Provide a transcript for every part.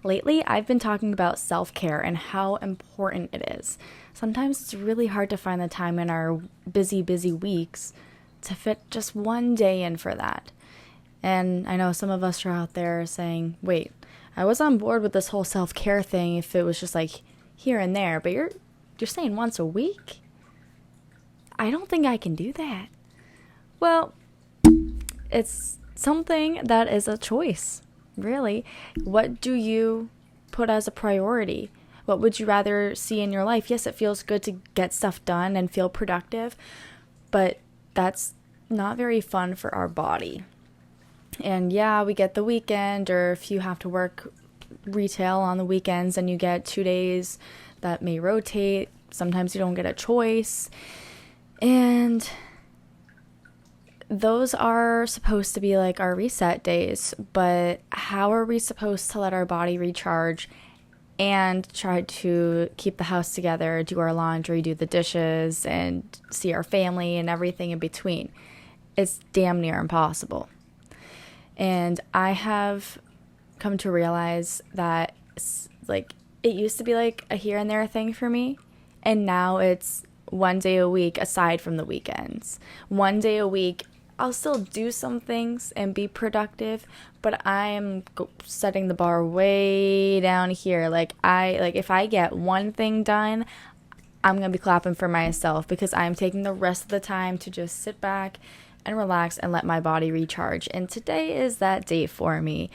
Lately, I've been talking about self-care and how important it is. Sometimes it's really hard to find the time in our busy weeks to fit just one day in for that. And I know some of us are out there saying, wait, I was on board with this whole self-care thing if it was just like here and there, but you're saying once a week? I don't think I can do that. Well, it's something that is a choice, really. What do you put as a priority? What would you rather see in your life? Yes, it feels good to get stuff done and feel productive, but that's not very fun for our body. And yeah, we get the weekend, or if you have to work retail on the weekends and you get 2 days that may rotate, sometimes you don't get a choice. And those are supposed to be like our reset days, but how are we supposed to let our body recharge and try to keep the house together, do our laundry, do the dishes, and see our family and everything in between? It's damn near impossible. And I have come to realize that it used to be like a here and there thing for me, and now it's one day a week aside from the weekends. One day a week, I'll still do some things and be productive, but I'm setting the bar way down here. If I get one thing done, I'm going to be clapping for myself because I'm taking the rest of the time to just sit back and relax and let my body recharge. And today is that day for me.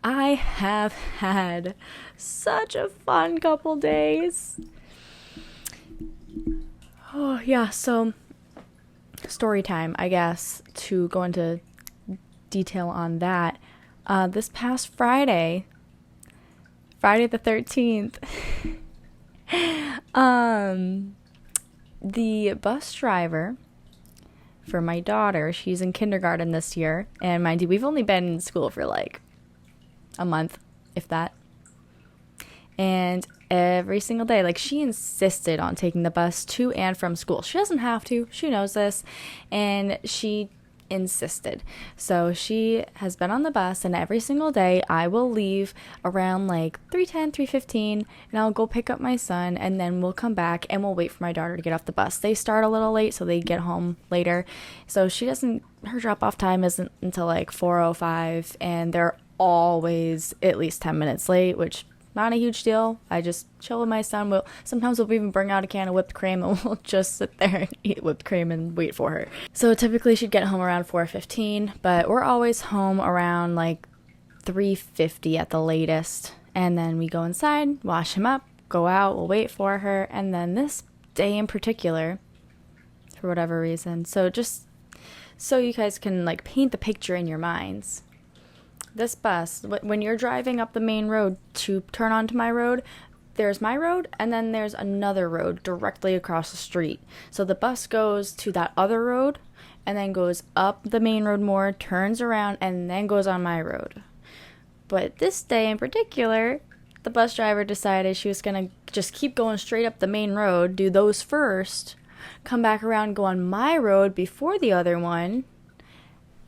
I have had such a fun couple days. Oh, yeah, so story time, I guess, to go into detail on that. This past Friday the 13th, the bus driver for my daughter, she's in kindergarten this year, and mind you, we've only been in school for like a month, if that. And every single day, she insisted on taking the bus to and from school. She doesn't have to, she knows this, and she insisted. So she has been on the bus, and every single day I will leave around 3:10, 3:15, and I'll go pick up my son, and then we'll come back and we'll wait for my daughter to get off the bus. They start a little late, so they get home later. So her drop-off time isn't until 4:05, and they're always at least 10 minutes late, which not a huge deal. I just chill with my son. Sometimes we'll even bring out a can of whipped cream and we'll just sit there and eat whipped cream and wait for her. So typically she'd get home around 4:15, but we're always home around 3:50 at the latest. And then we go inside, wash him up, go out, we'll wait for her. And then this day in particular, for whatever reason, so just so you guys can paint the picture in your minds. This bus, when you're driving up the main road to turn onto my road, there's my road, and then there's another road directly across the street. So the bus goes to that other road, and then goes up the main road more, turns around, and then goes on my road. But this day in particular, the bus driver decided she was going to just keep going straight up the main road, do those first, come back around, go on my road before the other one,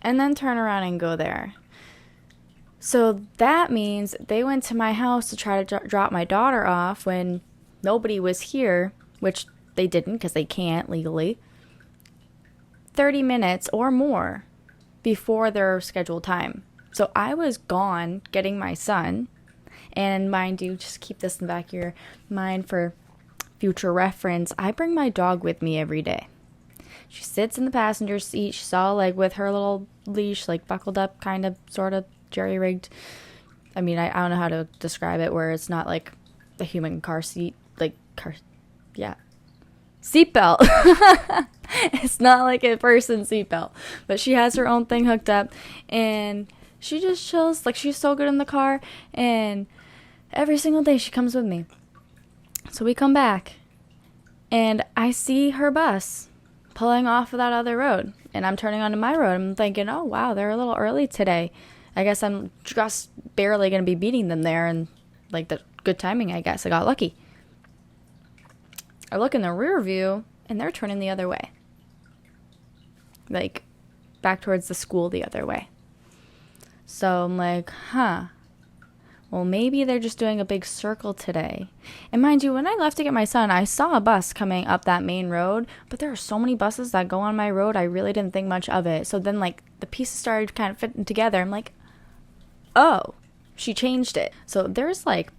and then turn around and go there. So that means they went to my house to try to drop my daughter off when nobody was here, which they didn't because they can't legally, 30 minutes or more before their scheduled time. So I was gone getting my son, and mind you, just keep this in the back of your mind for future reference, I bring my dog with me every day. She sits in the passenger seat. She's all with her little leash, buckled up, kind of, sort of, jerry-rigged. I mean, I don't know how to describe it, where it's not like a human car seat, seatbelt. It's not like a person seatbelt, but she has her own thing hooked up, and she just chills. She's so good in the car, and every single day she comes with me. So we come back, and I see her bus pulling off of that other road, and I'm turning onto my road. I'm thinking, oh wow, they're a little early today. I guess I'm just barely going to be beating them there, and the good timing, I guess. I got lucky. I look in the rear view, and they're turning the other way. back towards the school the other way. So I'm like, well, well, maybe they're just doing a big circle today. And mind you, when I left to get my son, I saw a bus coming up that main road, but there are so many buses that go on my road, I really didn't think much of it. So then, like, the pieces started kind of fitting together. I'm like, oh, she changed it. So there's like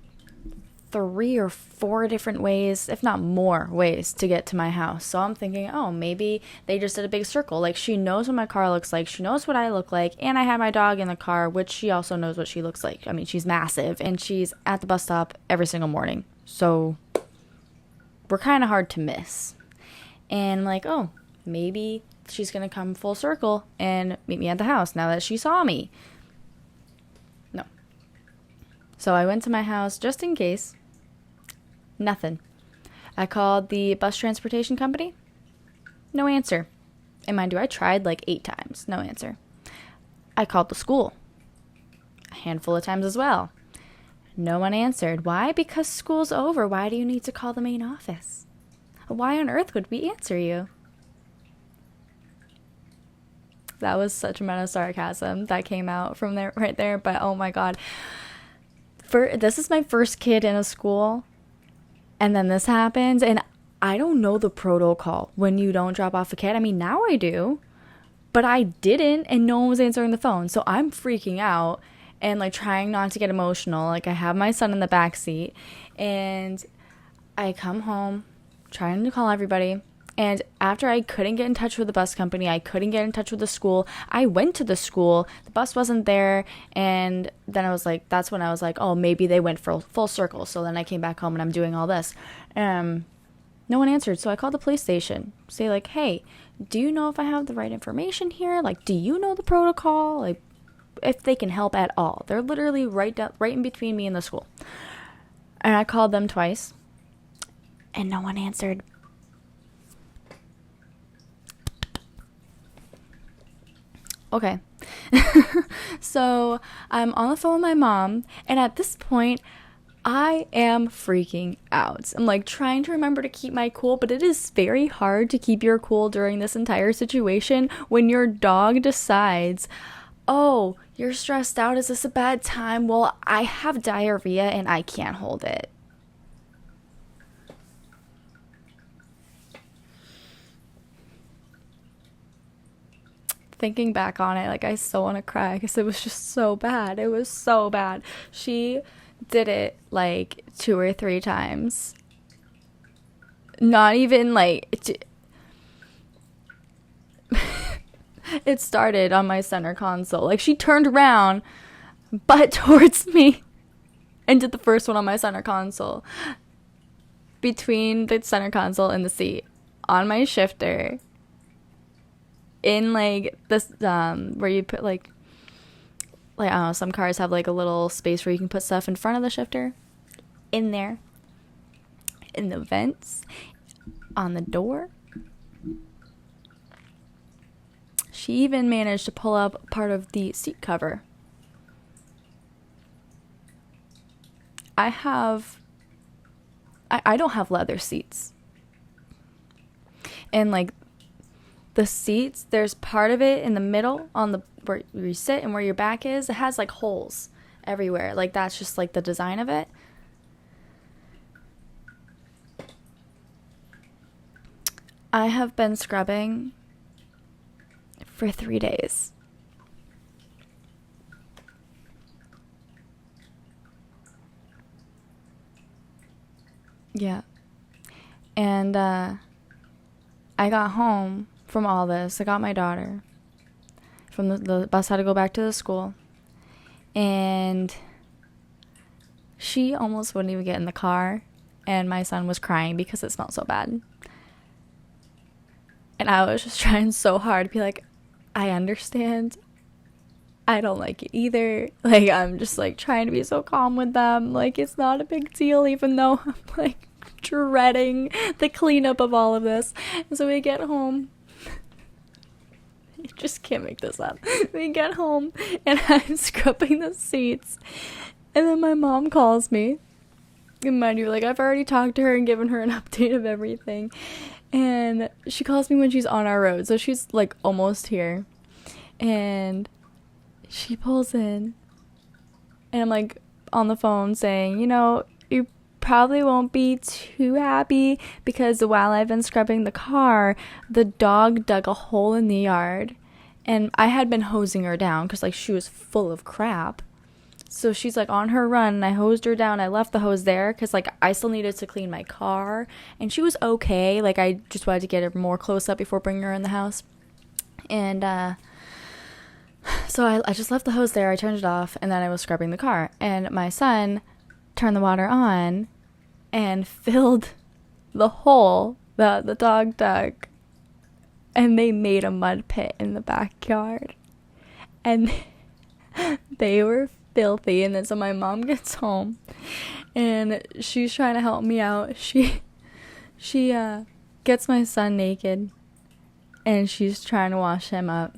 3 or 4 different ways, if not more ways, to get to my house. So I'm thinking, oh, maybe they just did a big circle. Like, she knows what my car looks like, she knows what I look like, and I have my dog in the car, which she also knows what she looks like. I mean, she's massive, and she's at the bus stop every single morning. So we're kind of hard to miss. And like, oh, maybe she's gonna come full circle and meet me at the house now that she saw me. No. So I went to my house just in case. Nothing. I called the bus transportation company. No answer. And mind you, I tried like 8 times. No answer. I called the school. A handful of times as well. No one answered. Why? Because school's over. Why do you need to call the main office? Why on earth would we answer you? That was such a amount of sarcasm that came out from there, right there. But oh my God. This is my first kid in a school. And then this happens, and I don't know the protocol when you don't drop off a kid. I mean, now I do, but I didn't, and no one was answering the phone. So I'm freaking out and like trying not to get emotional. Like, I have my son in the back seat, and I come home trying to call everybody. And after I couldn't get in touch with the bus company, I couldn't get in touch with the school, I went to the school, the bus wasn't there, and then that's when I was like, oh, maybe they went for full circle. So then I came back home and I'm doing all this. No one answered, so I called the police station, say like, hey, do you know if I have the right information here? Like, do you know the protocol? Like, if they can help at all. They're literally right in between me and the school. And I called them twice, and no one answered. Okay. So I'm on the phone with my mom, and at this point, I am freaking out. I'm like trying to remember to keep my cool, but it is very hard to keep your cool during this entire situation when your dog decides, oh, you're stressed out. Is this a bad time? Well, I have diarrhea and I can't hold it. Thinking back on it, like, I still want to cry because it was just so bad. It was so bad. She did it like 2 or 3 times. Not even like it started on my center console. Like, she turned around, butt towards me, and did the first one on my center console, between the center console and the seat, on my shifter, in like this where you put like I don't know, some cars have like a little space where you can put stuff in front of the shifter, in there, in the vents, on the door. She even managed to pull up part of the seat cover. I don't have leather seats, and like the seats, there's part of it in the middle on the where you sit and where your back is, it has like holes everywhere. Like, that's just like the design of it. I have been scrubbing for 3 days. Yeah. And I got home from all this. I got my daughter from the bus, had to go back to the school, and she almost wouldn't even get in the car, and my son was crying because it smelled so bad. And I was just trying so hard to be like, I understand, I don't like it either. Like, I'm just like trying to be so calm with them, like, it's not a big deal, even though I'm like dreading the cleanup of all of this. And so we get home. You just can't make this up. We get home, and I'm scrubbing the seats, and then my mom calls me. And mind you, like, I've already talked to her and given her an update of everything, and she calls me when she's on our road, so she's like almost here, and she pulls in, and I'm like, on the phone saying, you probably won't be too happy because while I've been scrubbing the car, the dog dug a hole in the yard, and I had been hosing her down because, like, she was full of crap. So she's, like, on her run, and I hosed her down. I left the hose there because, like, I still needed to clean my car, and she was okay. Like, I just wanted to get her more close up before bringing her in the house. And so I just left the hose there. I turned it off, and then I was scrubbing the car. And my son turned the water on and filled the hole that the dog dug. And they made a mud pit in the backyard. And they were filthy. And then so my mom gets home, and she's trying to help me out. She gets my son naked, and she's trying to wash him up.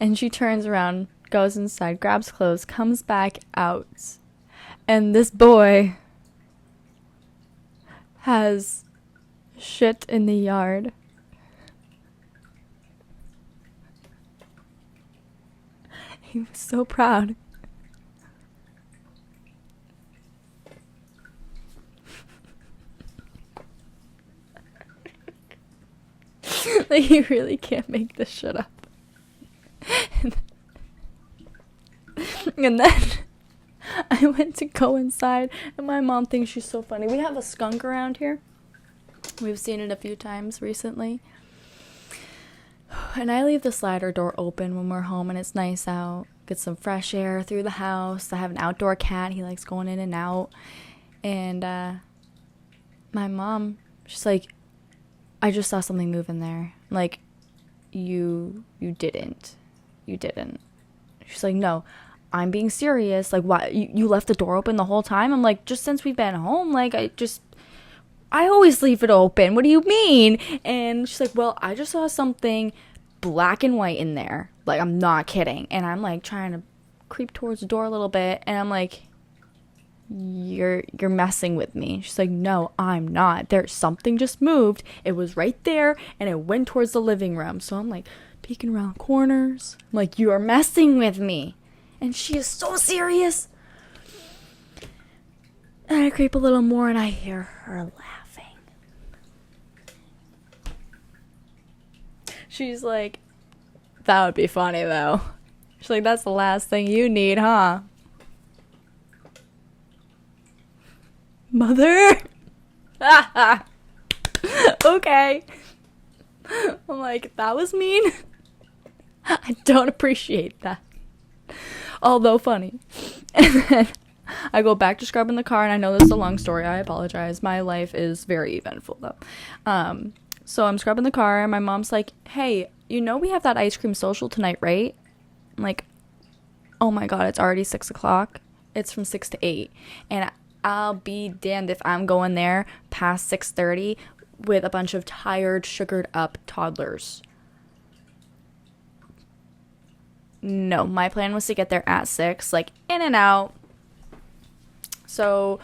And she turns around, goes inside, grabs clothes, comes back out. And this boy has shit in the yard. He was so proud. Like, you really can't make this shit up. And then I went to go inside, and my mom thinks she's so funny. We have a skunk around here. We've seen it a few times recently. And I leave the slider door open when we're home and it's nice out. Get some fresh air through the house. I have an outdoor cat. He likes going in and out. And my mom, she's like, I just saw something move in there. Like, you didn't. You didn't. She's like, no, I'm being serious. Like, why? You left the door open the whole time? I'm like, just since we've been home, like, I always leave it open. What do you mean? And she's like, well, I just saw something black and white in there. Like, I'm not kidding. And I'm, like, trying to creep towards the door a little bit. And I'm like, you're messing with me. She's like, no, I'm not. There's something just moved. It was right there, and it went towards the living room. So I'm, like, peeking around corners. I'm like, you are messing with me. And she is so serious. And I creep a little more, and I hear her laughing. She's like, that would be funny, though. She's like, that's the last thing you need, huh? Mother? Okay. I'm like, that was mean. I don't appreciate that. Although funny. And then I go back to scrubbing the car, and I know this is a long story. I apologize. My life is very eventful, though. So I'm scrubbing the car, and my mom's like, hey, we have that ice cream social tonight, right? I'm like, oh my God, it's already 6 o'clock. It's from 6 to 8. And I'll be damned if I'm going there past 6:30 with a bunch of tired, sugared up toddlers. No, my plan was to get there at 6, like, in and out. So,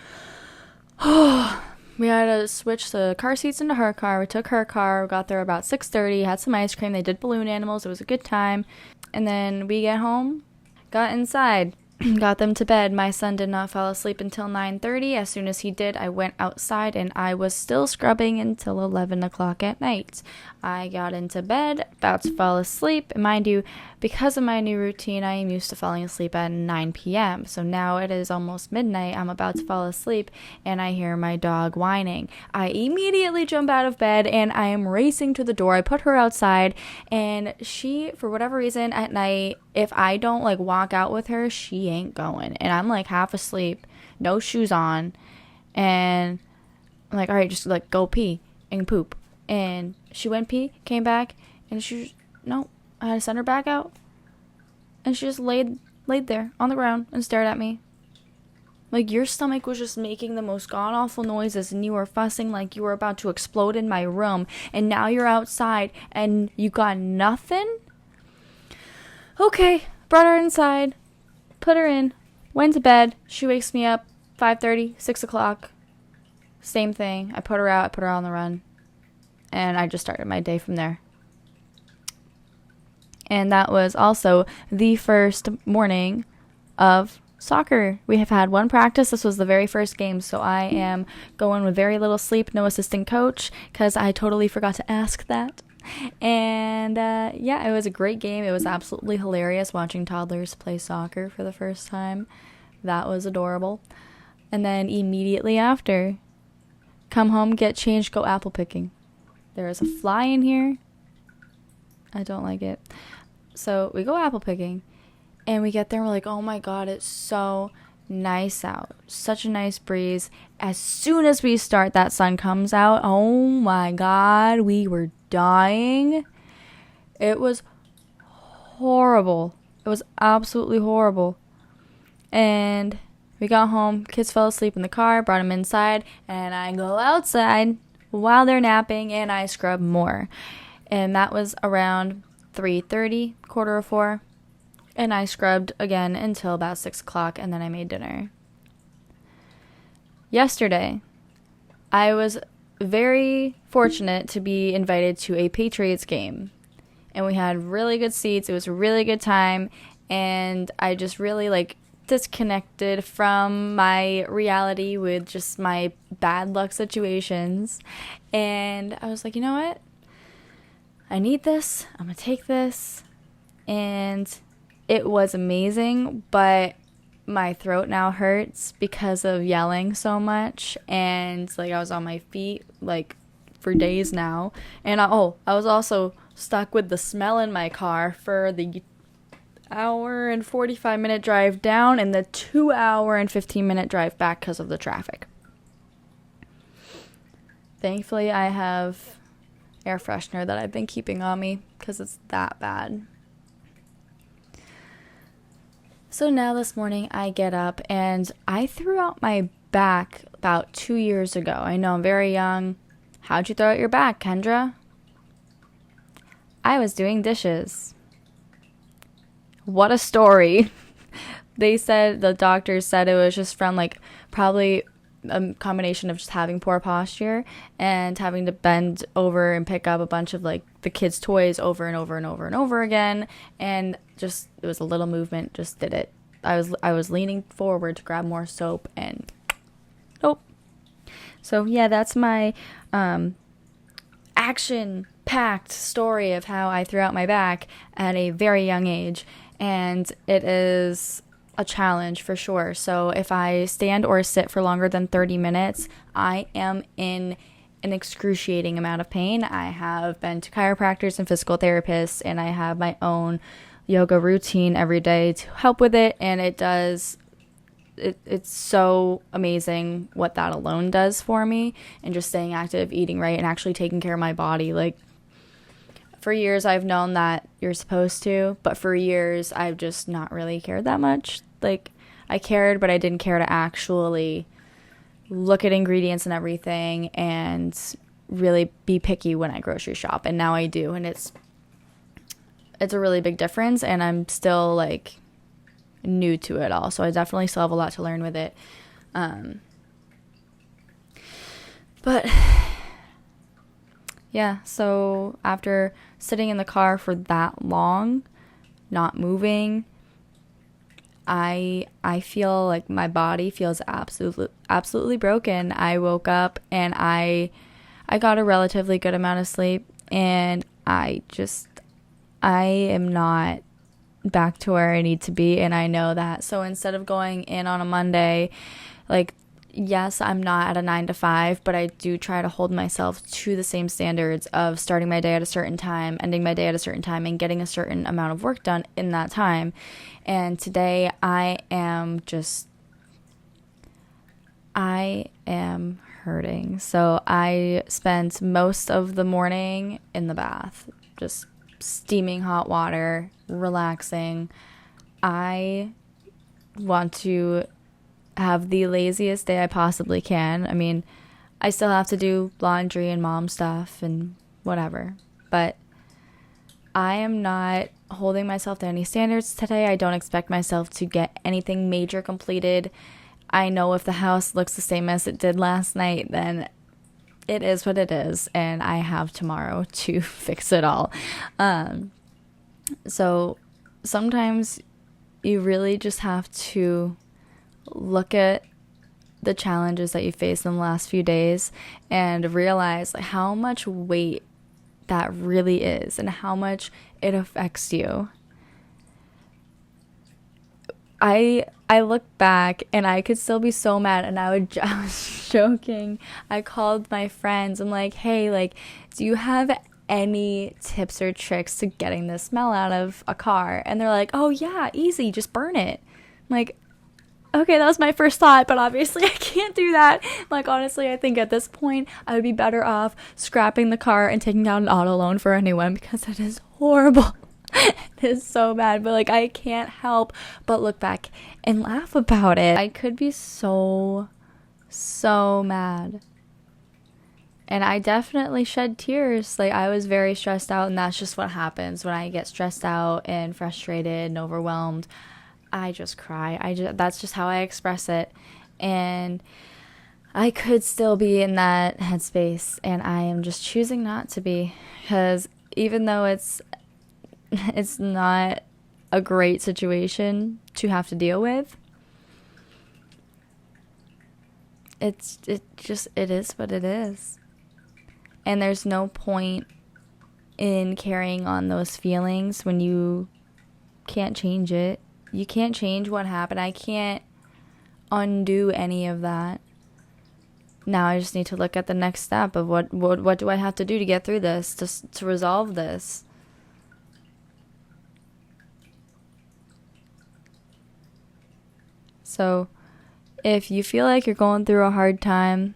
we had to switch the car seats into her car. We took her car. We got there about 6:30, had some ice cream. They did balloon animals. It was a good time. And then we get home, got inside, got them to bed. My son did not fall asleep until 9:30. As soon as he did, I went outside, and I was still scrubbing until 11 o'clock at night. I got into bed, about to fall asleep. And mind you, because of my new routine, I am used to falling asleep at 9 p.m. So now it is almost midnight. I'm about to fall asleep, and I hear my dog whining. I immediately jump out of bed, and I am racing to the door. I put her outside, and she, for whatever reason, at night, if I don't, like, walk out with her, she ain't going. And I'm, like, half asleep, no shoes on, and I'm like, all right, just, like, go pee and poop. And she went pee, came back, and no, I had to send her back out. And she just laid there on the ground and stared at me. Like, your stomach was just making the most god-awful noises, and you were fussing like you were about to explode in my room, and now you're outside, and you got nothing? Okay, brought her inside, put her in, went to bed. She wakes me up 5:30, 6 o'clock. Same thing. I put her out, I put her on the run. And I just started my day from there. And that was also the first morning of soccer. We have had one practice. This was the very first game, so I am going with very little sleep, no assistant coach, because I totally forgot to ask that. And yeah, it was a great game. It was absolutely hilarious watching toddlers play soccer for the first time. That was adorable. And then immediately after, come home, get changed, go apple picking. There is a fly in here. I don't like it. So we go apple picking, and we get there and we're like, oh my god, it's so nice out. Such a nice breeze. As soon as we start, that sun comes out. Oh my god, we were dying. It was horrible. It was absolutely horrible. And we got home, kids fell asleep in the car, brought them inside, and I go outside while they're napping and I scrub more. And that was around 3:30, 3:45. And I scrubbed again until about 6 o'clock, and then I made dinner. Yesterday, I was very fortunate to be invited to a Patriots game. And we had really good seats. It was a really good time. And I just really, disconnected from my reality with just my bad luck situations. And I was like, you know what? I need this. I'm going to take this. And it was amazing, but my throat now hurts because of yelling so much. And I was on my feet for days now. And I was also stuck with the smell in my car for the hour and 45-minute drive down and the 2-hour and 15-minute drive back because of the traffic. Thankfully, I have air freshener that I've been keeping on me because it's that bad. So now this morning I get up and I threw out my back about 2 years ago. I know I'm very young. How'd you throw out your back, Kendra? I was doing dishes. What a story. The doctors said it was just from probably a combination of just having poor posture and having to bend over and pick up a bunch of the kids' toys over and over and over and over again. And just, it was a little movement, just did it. I was leaning forward to grab more soap and nope. So yeah, that's my action-packed story of how I threw out my back at a very young age. And it is a challenge for sure. So if I stand or sit for longer than 30 minutes, I am in an excruciating amount of pain. I have been to chiropractors and physical therapists, and I have my own yoga routine every day to help with it. And it's so amazing what that alone does for me, and just staying active, eating right, and actually taking care of my body. For years, I've known that you're supposed to, but for years, I've just not really cared that much. I cared, but I didn't care to actually look at ingredients and everything and really be picky when I grocery shop. And now I do, and it's a really big difference, and I'm still, new to it all. So I definitely still have a lot to learn with it. But yeah, so after sitting in the car for that long, not moving, I feel like my body feels absolutely broken. I woke up and I got a relatively good amount of sleep, and I am not back to where I need to be, and I know that. So instead of going in on a Monday, yes, I'm not at a 9 to 5, but I do try to hold myself to the same standards of starting my day at a certain time, ending my day at a certain time, and getting a certain amount of work done in that time. And today I am hurting. So I spent most of the morning in the bath, just steaming hot water, relaxing. I want to have the laziest day I possibly can. I mean, I still have to do laundry and mom stuff and whatever, but I am not holding myself to any standards today. I don't expect myself to get anything major completed. I know if the house looks the same as it did last night, then it is what it is, and I have tomorrow to fix it all. So sometimes you really just have to look at the challenges that you faced in the last few days and realize like how much weight that really is and how much it affects you. I look back and I could still be so mad, and I was joking. I called my friends. I'm like, hey, like, do you have any tips or tricks to getting the smell out of a car? And they're like, oh yeah, easy, just burn it. I'm like, okay, that was my first thought, but obviously I can't do that. Like, honestly, I think at this point I would be better off scrapping the car and taking out an auto loan for a new one, because it is horrible. It is so bad, but like I can't help but look back and laugh about it. I could be so mad. And I definitely shed tears. Like, I was very stressed out, and that's just what happens when I get stressed out and frustrated and overwhelmed. I just cry. That's just how I express it. And I could still be in that headspace, and I am just choosing not to be, because even though it's not a great situation to have to deal with, it is what it is. And there's no point in carrying on those feelings when you can't change it. You can't change what happened. I can't undo any of that. Now I just need to look at the next step of what do I have to do to get through this, to resolve this. So if you feel like you're going through a hard time,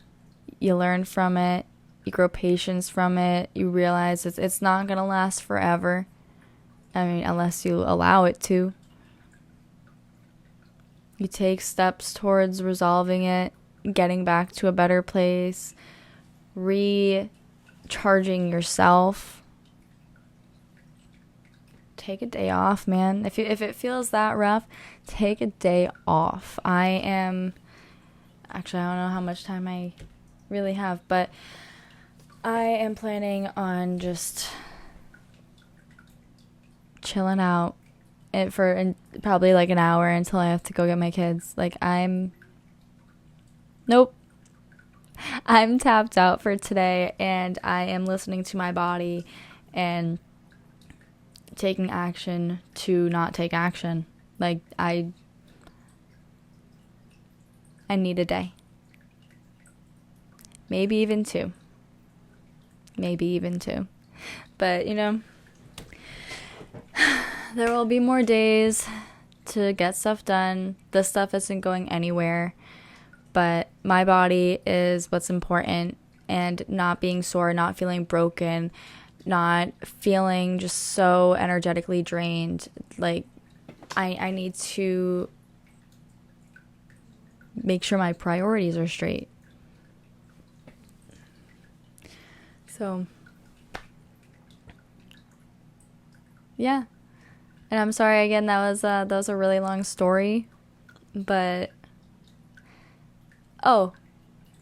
you learn from it, you grow patience from it, you realize it's not going to last forever. I mean, unless you allow it to. You take steps towards resolving it, getting back to a better place, recharging yourself. Take a day off, man. If it feels that rough, take a day off. Actually, I don't know how much time I really have, but I am planning on just chilling out for probably like an hour until I have to go get my kids. Like, nope. I'm tapped out for today, and I am listening to my body and taking action to not take action. Like, I need a day. Maybe even two. But, there will be more days to get stuff done. This stuff isn't going anywhere. But my body is what's important, and not being sore, not feeling broken, not feeling just so energetically drained. Like, I need to make sure my priorities are straight. So, yeah. And I'm sorry again, that was a really long story, but oh,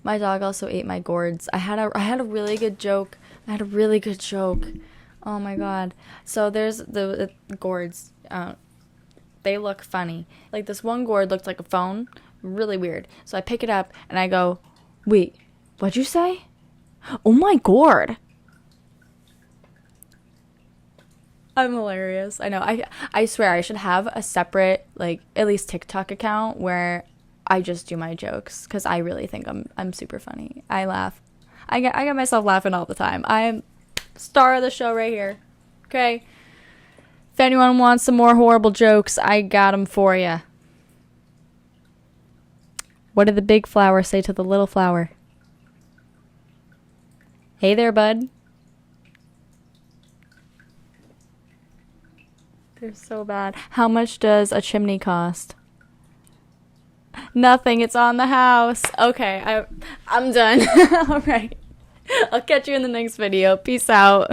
my dog also ate my gourds. I had a really good joke. Oh my god. So there's the gourds. They look funny. Like, this one gourd looked like a phone. Really weird. So I pick it up and I go, wait, what'd you say? Oh my gourd. I'm hilarious. I know. I swear I should have a separate, like, at least TikTok account where I just do my jokes, because I really think I'm super funny. I laugh. I get myself laughing all the time. I'm star of the show right here. Okay? If anyone wants some more horrible jokes, I got them for you. What did the big flower say to the little flower? Hey there, bud. They're so bad. How much does a chimney cost? Nothing. It's on the house. Okay, I'm done. All right. I'll catch you in the next video. Peace out.